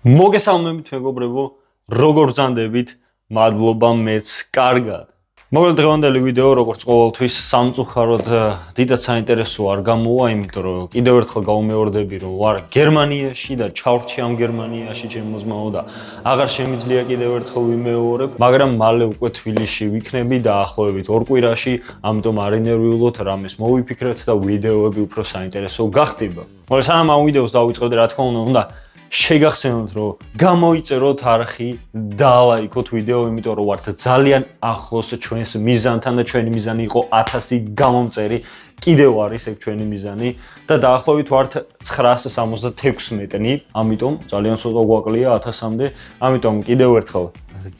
მოგესალმებით მეგობრებო, როგორ ბრძანდებით? მადლობა მეც კარგად. მოკლედ დღევანდელი ვიდეო როგორც ყოველთვის სამწუხაროდ დიდად საინტერესო არ გამოვა, იმიტომ რომ კიდევ ერთხელ გავუმეორდები რომ ვარ გერმანიაში და ჩავრჩი ამ გერმანიაში ჩემმოზმაო და აღარ შემიძლია კიდევ ერთხელ ვიმეორებ, მაგრამ მალე უკვე თბილისში ვიქნები დაახლოებით 2 კვირაში, ამიტომ არ ინერვიულოთ, რამეს მოვიფიქრეთ და ვიდეოები უფრო საინტერესო გახდება. მოკლედ სანამ ამ ვიდეოს დავიწყებთ, რა თქმა უნდა, შეგახსენოთ რომ გამოიწეროთ არხი და ლაიქოთ ვიდეო, იმიტომ რომ ვართ ძალიან ახლოს ჩვენს მიზანთან და ჩვენი მიზანი იყო 1000 გამომწერი. კიდევ არის ეგ ჩვენი მიზანი და დაახლოებით ვართ 976-ნი, ამიტომ ძალიან ცოტა გვაკლია 1000-მდე, ამიტომ კიდევ ერთხელ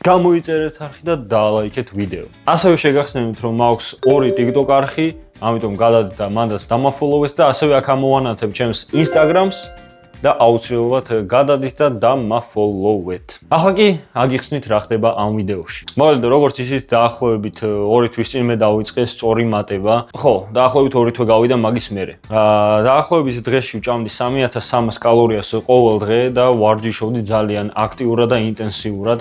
გამოიწერეთ არხი და დალაიქეთ ვიდეო. ასევე შეგახსენოთ რომ მაქვს 2 TikTok არხი, ამიტომ გადადეთ და მანდაც დამაფოლოვეთ და ასევე აქ ამოვანათებ ჩემს Instagram-ს და აუცილებლად გადადით და დამაფოლოვეთ. ახლა კი აგიხსნით რა ხდება ამ ვიდეოში. მოკლედ როგორც ისიც დაახლოებით 2 თვის წინ მე დავიწყე სწორი მატება. ხო, დაახლოებით 2 თვე გავიდა მაგის მერე. დაახლოებით დღეში ვჭამდი 3300 კალორიას ყოველ დღე და ვარჯიშობდი ძალიან აქტიურად და ინტენსიურად.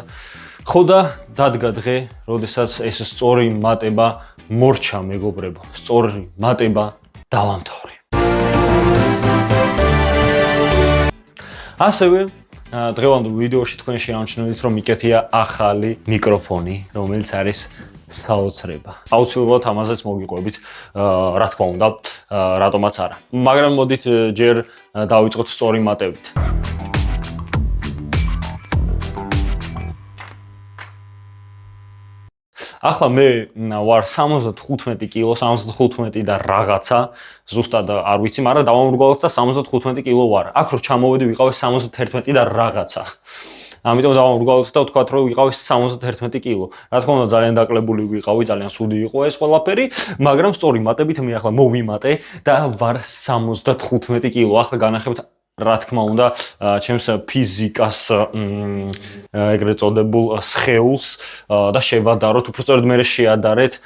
ხო და დადგა დღე, როდესაც ეს სწორი მატება მორჩა მეგობრებო. სწორი მატება დავამთავრე. ასევე დღევანდელ ვიდეოში თქვენ შეამჩნევთ რომ მიკეთია ახალი მიკროფონი, რომელიც არის საოცრება. აუცილებლად ამაზეც მოგიყვებით, რა თქმა უნდა, რატომაც არა. მაგრამ მოდით ჯერ დავიწყოთ სწორი მატებით. ახლა მე ვარ 75 კილო, 75 და რაღაცა, ზუსტად არ ვიცი, მაგრამ დავამრგვალოთ და 75 კილო ვარ. აქ რო ჩამოვედი ვიყავი 71 და რაღაცა. ამიტომ დავამრგვალოთ და ვთქვათ რომ ვიყავი 71 კილო. რა თქმა უნდა ძალიან დაკლებული ვიყავი, ძალიან სუდი იყო ეს ყველაფერი, მაგრამ სწორი მატებით მე ახლა მოვიმატე და ვარ 75 კილო. ახლა განახებთ რა თქმა უნდა ჩემს ფიზიკას ეგრეთ წოდებულ სხეულს და შევადაროთ, უბრალოდ მე შეადარეთ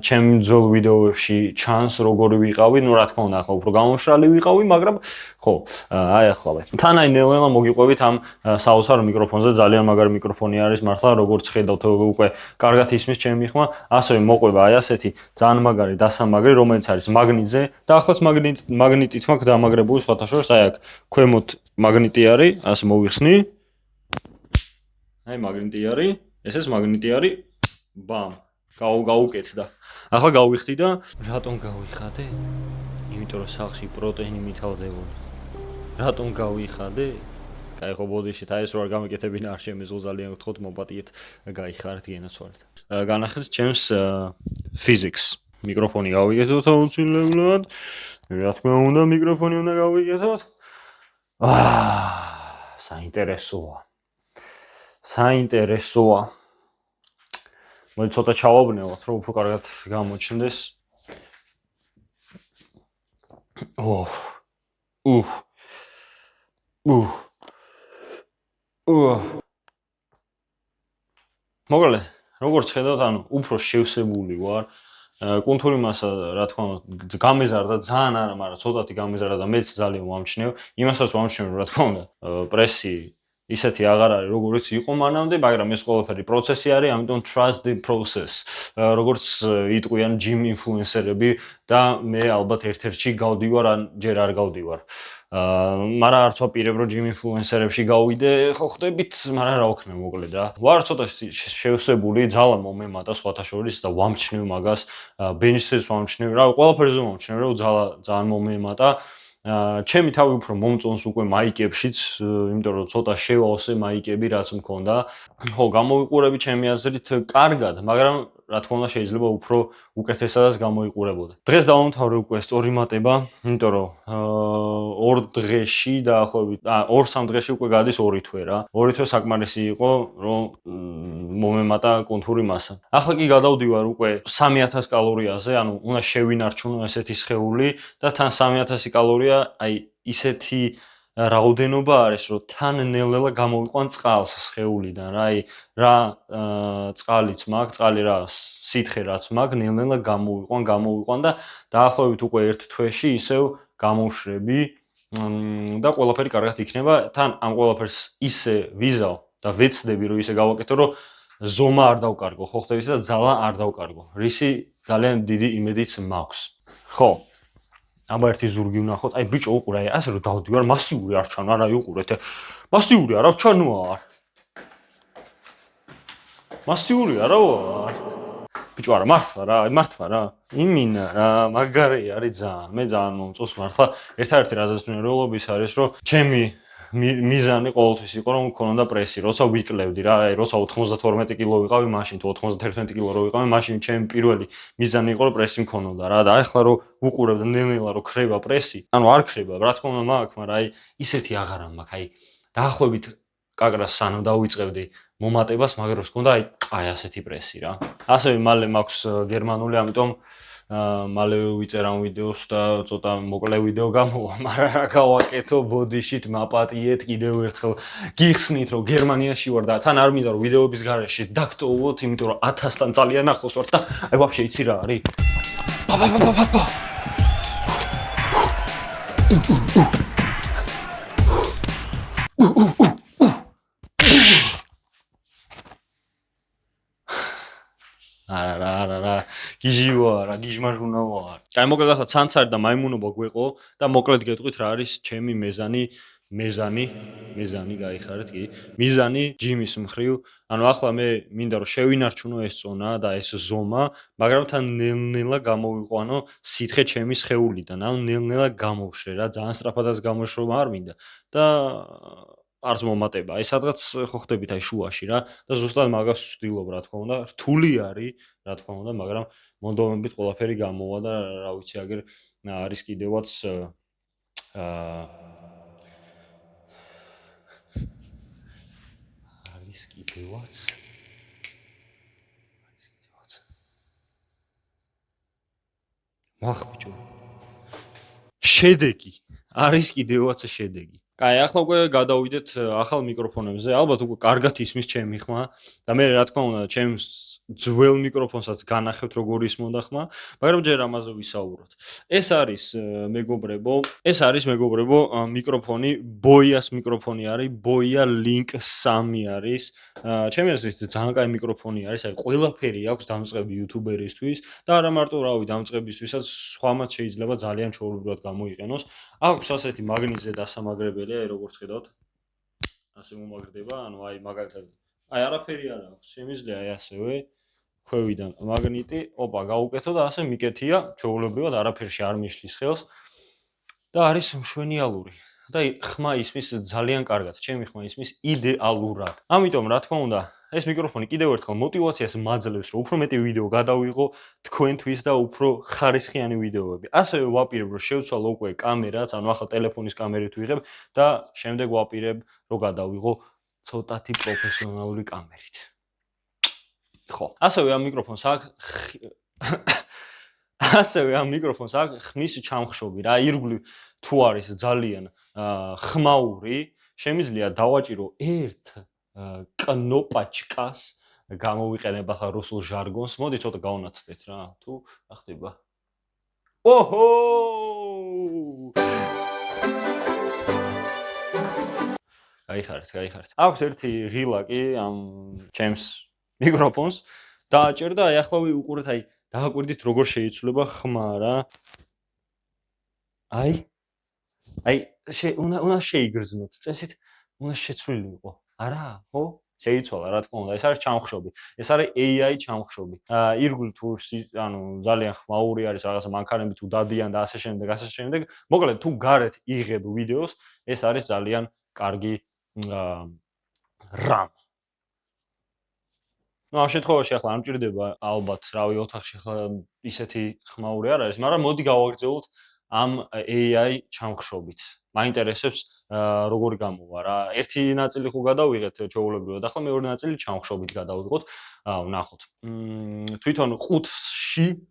ჩემ ძველ ვიდეოებში ჩანს როგორი ვიყავი, ну რა თქმა უნდა ახლა უფრო გამომშრალი ვიყავი, მაგრამ ხო, აი ახლა თანაი ნელ-ნელა მოგიყვებით ამ საოცარ მიკროფონზე, ძალიან მაგარი მიკროფონი არის მართლა, როგორც ხედავთ უკვე კარგად ისმის ჩემი ხმა, ასევე მოყვება აი ასეთი ძალიან მაგარი დასამაგრი, რომელიც არის მაგნიტზე და ახლაც მაგნიტით მაქვს დამაგრებული სხვათა შორის, აი აქ ქვემოთ მაგნიტი არის, ასე მოვიხსნი. აი მაგნიტი არის, ესეც მაგნიტი არის. ბამ. გავუკეთდა. ახლა გავიხდი და რატომ გავიხადე? იმიტომ რომ სახლში პროტეინი მითავდებოდა. რატომ გავიხადე? კაი ხო ბოდიშით, აი ეს რო არ გამეკეთებინა არ შემეძლო ძალიან გთხოვთ მოპატიეთ, გაიხარეთ გენაცვალეთ. განახეთ ჩემს physics მიკროფონი გავიკეთოთ აუცილებლად. რა თქმა უნდა მიკროფონი უნდა გავიკეთოთ. საინტერესოა. საინტერესოა. მოდი ცოტა ჩავაბნევოთ, რომ უფრო კარგად გამოჩნდეს. მოკლედ, როგორც ხედავთ, ანუ უფრო შევსებული ვარ. კუნთური მასა, რა თქმა უნდა, გამეზარდა ძალიან არა, მაგრამ ცოტათი გამეზარდა და მეც ძალიან ვამჩნევ. იმასაც ვამჩნევ, რა თქმა უნდა, პრესი ისეთი აღარ არის, როგორც იყო მანამდე, მაგრამ ეს ყველაფერი პროცესი არის, ამიტომ trust the process. როგორც იტყვიან gym influencer-ები და მე ალბათ ერთ-ერთში გავდივარ, ან ჯერ არ გავდივარ. მაგრამ არც ვაპირებ რომ gym influencer-ებში გავიდე, ხო ხდებით, მაგრამ რა ვქნა მოკლედ რა. ვარ ცოტა შევსებული, ძალა მომემატა სხვათა შორის და ვამჩნევ მაგას, bench-ს ვამჩნევ, რა ყველაფერზე ვამჩნევ, რომ ძალა ძალიან მომემატა. ჩემი თავი უფრო მომწონს უკვე მაიკებშიც, იმიტომ რომ ცოტა შევავსე მაიკები რაც მქონდა. ხო, გამოვიყურები ჩემი აზრით კარგად, მაგრამ რა თქმა უნდა შეიძლება უფრო უკეთესადაც გამოიყურებოდა. დღეს დავამთავრე უკვე სწორი მატება, იმიტომ რომ 2 დღეში დაახლოებით 2-3 დღეში უკვე გადის 2 თვე რა. 2 თვე საკმარისი იყო, რომ მომემატა კუნთური მასა. ახლა კი გადავდივარ უკვე 3000 კალორიაზე, ანუ უნდა შევინარჩუნო ესეთი სხეული და თან 3000 კალორია, აი ისეთი რაოდენობა არის, რომ თან ნელ-ნელა გამოვიყვან წყალს სხეულიდან, რა, აი რა წყალიც მაქვს, წყალი რა სითხე რაც მაქვს, ნელ-ნელა გამოვიყვან და დაახლოებით უკვე 1 თვეში ისევ გამოვშრები და ყველაფერი კარგად იქნება. თან ამ ყველაფერს ისე ვიზავ და ვეცდები რომ ისე გავაკეთო, რომ ზომა არ დავკარგო, ხო ხტების და ძალა არ დავკარგო. რისი ძალიან დიდი იმედიც მაქვს. ხო. აბა ერთი ზურგი ვნახოთ. აი ბიჭო უყურე, აი ასე რომ დავდივარ, მასიური არ ჩანო, არა უყურეთ. მასიური არა ჩანო არ. მასიური არა ვარ. ბიჭო არა მართლა რა, აი მართლა რა. იმინა რა, მაგარი არის ძალიან. მე ძალიან მომწონს მართლა. ერთ-ერთი რაზეც მნერველობის არის, რომ ჩემი მიზანი ყოველთვის იყო რომ მქონოდა პრესი, როცა ვიკლევდი რა, აი როცა 92 კილო ვიყავი, მაშინ თუ 91 კილო რო ვიყავი, მაშინ ჩემი პირველი მიზანი იყო რომ პრესი მქონოდა რა და ახლა რომ უყურებ და ნელ-ნელა რომ ხრება პრესი, ანუ არ ხრება, რა თქმა უნდა მაქვს, მაგრამ აი ისეთი აღარა მაქვს, აი დაახლოებით კაკრას სანამ დავიწყებდი მომატებას, მაგრამ როს გქონდა აი ასეთი პრესი რა. ასევე მალე მაქვს გერმანული, ამიტომ მალე ვიწერ ამ ვიდეოს და ცოტა მოკლე ვიდეო გამოვა, მაგრამ რა გავაკეთო, ბოდიშით მაპატიეთ კიდევ ერთხელ გიხსნით, რომ გერმანიაში ვარ და თან არ მინდა რომ ვიდეოების გარეშე დაგტოვოთ, იმიტომ რომ 1000-თან ძალიან ახლოს ვარ და აი ვაფშე იცი რა არის? არა, გიჟივარ, გიჟმაჟუნავარ. აი მოკლედ ახლა ცანცარი და მაიმუნობა გვეყო და მოკლედ გეტყვით რა არის ჩემი მიზანი გაიხარეთ კი. მიზანი ჯიმის მხრივ, ანუ ახლა მე მინდა რომ შევინარჩუნო ეს წონა და ეს ზომა, მაგრამ თან ნელ-ნელა გამოვიყვანო სითხე ჩემი სხეულიდან, ანუ ნელ-ნელა გამოვშრე რა, ძალიან სწრაფადაც გამოშრომა არ მინდა და არც მომატება. აი სადღაც ხო ხდებით აი შუაში რა და ზუსტად მაგას ვცდილობ რა თქმა უნდა. რთული არის, რა თქმა უნდა, მაგრამ მონდომებით ყველაფერი გამოვა და რა ვიცი, აგერ არის კიდევაც არის კიდევაც მახბიჭო შედეგი არის კიდევაც შედეგი. კაი, ახლა უკვე გადავიდეთ ახალ მიკროფონებზე. ალბათ უკვე კარგად ისმის ჩემი ხმა და მე რა თქმა უნდა ჩემს ძველ მიკროფონსაც განახევთ როგორ ისმოდა ხმა, მაგრამ ჯერ ამაზე ვისაუბროთ. ეს არის მეგობრებო, მიკროფონი, Boya-ს მიკროფონი არის, Boya Link 3 არის. ჩემი აზრით ძალიან კაი მიკროფონი არის, აი ყველაფერი აქვს დამწყები იუთუბერისთვის და არა მარტო რავი დამწყებისთვისაც, სხვამაც შეიძლება ძალიან ჩვეულებრივად გამოიყენოს. აქვს ასეთი მაგნიტზე დასამაგრებელი, აი როგორც ხედავთ. ასე მომაგრდება, ანუ აი მაგალითად აი არაფერი არ აქვს, შემიძლია აი ასევე ქვევიდან მაგნიტი, ოპა, გაუკეთო და ასე მიკეთია, ჩვეულებრივად არაფერში არ მიშლის ხელს და არის მშვენიალური. და ხმა ისმის ძალიან კარგად, ჩემი ხმა ისმის იდეალურად. ამიტომ რა თქმა უნდა, ეს მიკროფონი კიდევ ერთხელ мотиваციას მაძლევს, რომ უფრო მეტი ვიდეო გადავიღო თქვენთვის და უფრო ხარისხიანი ვიდეოები. ასევე ვაპირებ, რომ შევცვალო უკვე კამერაც, ანუ ახლა ტელეფონის კამერით ვიღებ და შემდეგ ვაპირებ, რომ გადავიღო ცოტათი პროფესიონალური კამერით. ხო. ასევე ამ მიკროფონს აქვს ხმის ჩამხშობი რა, ირგვლივ თუ არის ძალიან ხმაური, შემიძლია დავაჭირო ერთ კნოპაჩკას, გამოვიყენებ ახლა რუსულ ჟარგონს. მოდი ცოტა გავნაცდეთ რა, თუ რა ხდება. ოჰო! გაიხარეთ. აქვს ერთი ღილა კი ამ ჩემს მიკროფონს დააჭერდა, აი ახლა ვუყურეთ, აი დააკვირდით როგორ შეიცვლება ხმა რა. აი უნდა შეიგრძნოთ, წესით უნდა შეცვლილიყო. არა, ხო? შეიცვალა, რა თქმა უნდა, ეს არის ჩამხშობი. ეს არის AI ჩამხშობი. ირგვლივ თუ ანუ ძალიან ხმაური არის, რაღაცა მანქანები თუ დადიან და ასე შემდეგ. მოკლედ, თუ გარეთ იღებ ვიდეოს, ეს არის ძალიან კარგი RAM. ну ამ შემთხვევაში ახლა არ მჭირდება ალბათ, რავი, ოთახში ახლა ისეთი ხმაური არ არის, მაგრამ მოდი გავაგრძელოთ ამ AI ჩამხშობით. მაინტერესებს როგორ გამოვა რა. ერთი ნაწილი ხო გადავიღეთ ჩვეულებრივად, ახლა მეორე ნაწილი ჩამხშობით გადავიღოთ. ვნახოთ. თვითონ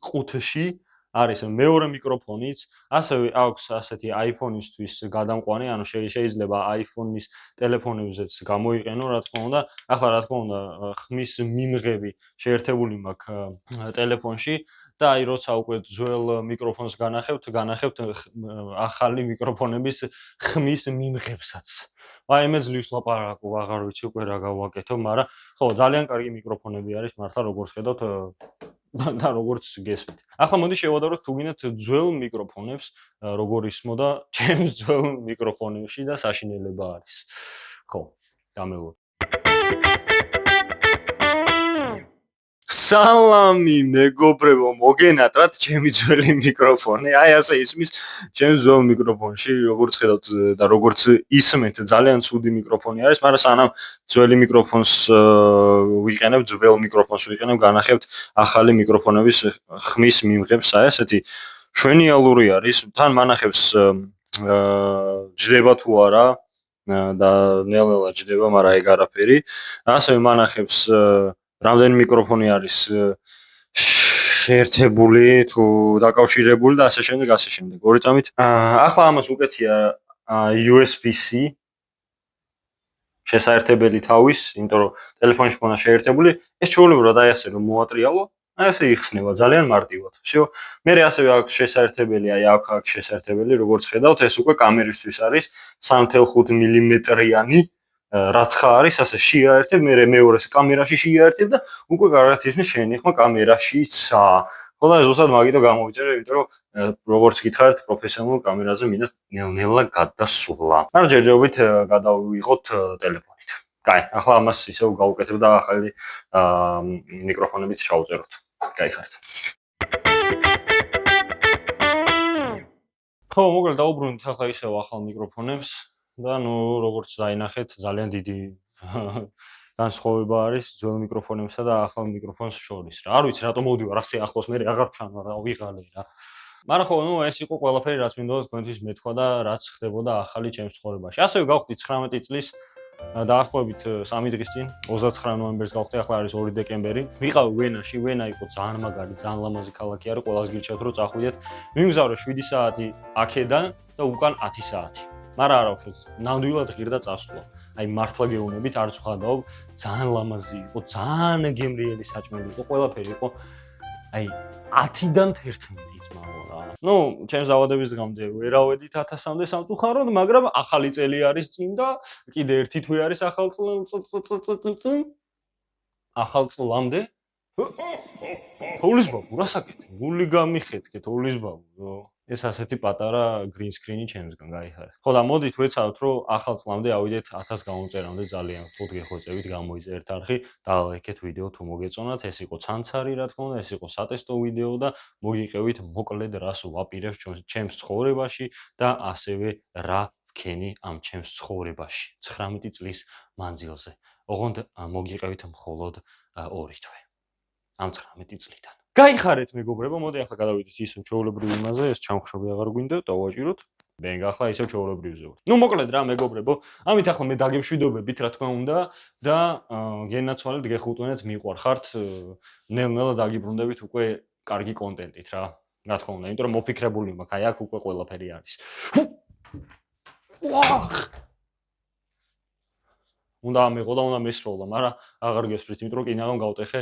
ყუთში არის მეორე მიკროფონიც, ასევე აქვს ასეთი iPhone-ისთვის გადამყვანი, ანუ შეიძლება iPhone-ის ტელეფონებზეც გამოიყენო, რა თქმა უნდა. ახლა რა თქმა უნდა, ხმის მიმღები შეერთებული მაქვს ტელეფონში და აი როცა უკვე ძველ მიკროფონს განახებთ ახალი მიკროფონების ხმის მიმღებსაც. აი მე ძლივს ლაპარაკობ, აღარ ვიცი უკვე რა გავაკეთო, მაგრამ ხო, ძალიან კარგი მიკროფონები არის, მართლა როგორც ხედავთ და როგორც გესმით. ახლა მოდი შევადაროთ თუ გინდათ ძველ მიკროფონებს, როგორ ისმოდა ჩემს ძველ მიკროფონებში და საშინელება არის. ხო, დამელო. სალამი მეგობრებო, მოგენატრათ ჩემი ძველი მიკროფონი. აი ასე ისმის ჩემს ძველ მიკროფონში, როგორც ხედავთ და როგორც ისმენთ, ძალიან ცუდი მიკროფონი არის, მაგრამ სანამ ძველი მიკროფონს ვიყენებ, ძველ მიკროფონს ვიყენებ, განახებთ ახალი მიკროფონების ხმის მიმღებს, აი ასეთი შვენიალური არის, თან მანახებს ჯდება თუ არა და ნელ-ნელა ჯდება, მაგრამ ეგ არაფერი. ასევე მანახებს რამდენი მიკროფონი არის შეერთებული თუ დაკავშირებული და ასე შემდეგ. ორი წამით. ახლა ამას უკეთია USB-C შესაერთებელი თავის, იმიტომ რომ ტელეფონში მქონდა შეერთებული, ეს ჩვეულებრივად აი ასე რომ მოატრიალო, აი ასე იხსნება ძალიან მარტივად. всё. მე ასევე აქვს შესაერთებელი, აი აქ შესაერთებელი, როგორც ხედავთ, ეს უკვე კამერისთვის არის 3.5 მმ-იანი რაც ხა არის, ასე შეაერთებ, მე მეორეს კამერაში შეაერთებ და უკვე კარგად ისმის შენი ხმა კამერაშიცა. ხო და ზუსტად მაგითო გამოვიწერე, იმიტომ რომ როგორც გითხარით, პროფესიონალურ კამერაზე მინდა ნელ-ნელა გადასვლა. მაგრამ ჯერჯერობით გადავიღოთ ტელეფონით. კაი, ახლა ამას ისევ გავუკეთებ და ახალი მიკროფონებით შევუწეროთ. გაიხარეთ. ხო, მოკლედ დაუბრუნდით ახლა ისევ ახალ მიკროფონებს. და ნუ როგორც დაინახეთ, ძალიან დიდი განსხვავება არის ძველ მიკროფონებსა და ახალ მიკროფონს შორის. რა არ ვიცი, რატომ მოვდივარ ასე ახლოს, მე აღარ ვჩანვარ და ვიღალე რა. მაგრამ ხო, ნუ ეს იყო ყველაფერი, რაც მინდოდა თქვენთვის მეთქვა და რაც ხდებოდა ახალი ჩემს ცხოვრებაში. ასევე გავხდი 19 წლის დაახლოებით 3 დღის წინ, 29 ნოემბერს გავხდი, ახლა არის 2 დეკემბერი. ვიყავი ვენაში, ვენა იყო ძალიან მაგარი, ძალიან ლამაზი ქალაქი არის, ყველას გირჩევთ რომ წახვიდეთ. მიმგზავრე 7 საათი აქედან და უკან 10 საათი. მაგრამ არა ვქეთ, ნამდვილად ღირდა წასვლა. აი მართლა გეუბნებით, არც ვხადაობ, ძალიან ლამაზი იყო, ძალიან გემრიელი საჭმელი იყო, ყველაფერი იყო. აი 10-დან 11 ძმაო რა. ნუ, ჩემს დაავადების დღემდე ვერავედით 1000-მდე სამწუხაროდ, მაგრამ ახალი წელი არის წინ და კიდე ერთი თვე არის ახალ წლამდე. თოვლის ბაბუ, რა საკეთე? გული გამიხეთქეთ, თოვლის ბაბუ. ეს ასეთი პატარა green screen-ი ჩემსგან გაიხარეთ. ხო და მოდით ვეცადოთ, რომ ახალ წლამდე ავიდეთ 1000 გამოწერამდე ძალიან ვთქვით გეხოცებით გამოიწერთ არხი და ლაიქეთ ვიდეო თუ მოგეწონათ. ეს იყო ცანცარი, რა თქმა უნდა, ეს იყო სატესტო ვიდეო და მოგიყევით მოკლედ რას ვაპირებ ჩემს ცხოვრებაში და ასევე რა ვქენი ამ ჩემს ცხოვრებაში 19 წლის მანძილზე. ოღონდ მოგიყევით მხოლოდ 2 თვე. ამ 19 წლიდან. გაიხარეთ მეგობრებო, მოდი ახლა გადავიდეთ ისევ ჩვეულებრივ იმაზე, ეს ჩამხშობი აღარ გვინდა, დავაჭიროთ. ბენგ ახლა ისევ ჩვეულებრივზე ვარ. ნუ მოკლედ რა მეგობრებო, ამით ახლა მე დაგემშვიდობებით, რა თქმა უნდა და გენაცვალეთ, გეხუტუნეთ, მიყვარხართ, ნელ-ნელა დაგიბრუნდებით უკვე კარგი კონტენტით რა. რა თქმა უნდა, იმიტომ რომ მოფიქრებული მაქვს, აი აქ უკვე ყველაფერი არის. ვახ! უნდა ამეღო და უნდა მესროლა, მაგრამ აღარ გესვრით, იმიტომ რომ კინაღამ გავტეხე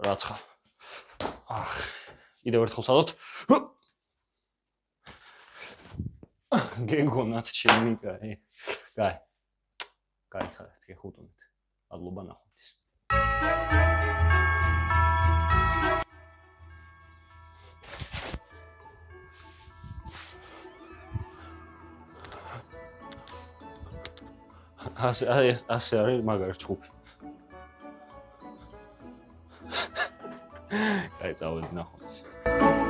რაცხა. ახ, კიდევ ერთხელ სადოთ. გეგონათ ჩემი კაი. კაი. გაიხარეთ, გეხუტუნეთ. მადლობა ნახვამდის. ასე არის მაგარი ჯგუფი. კაი, წავედი ნახვამდის.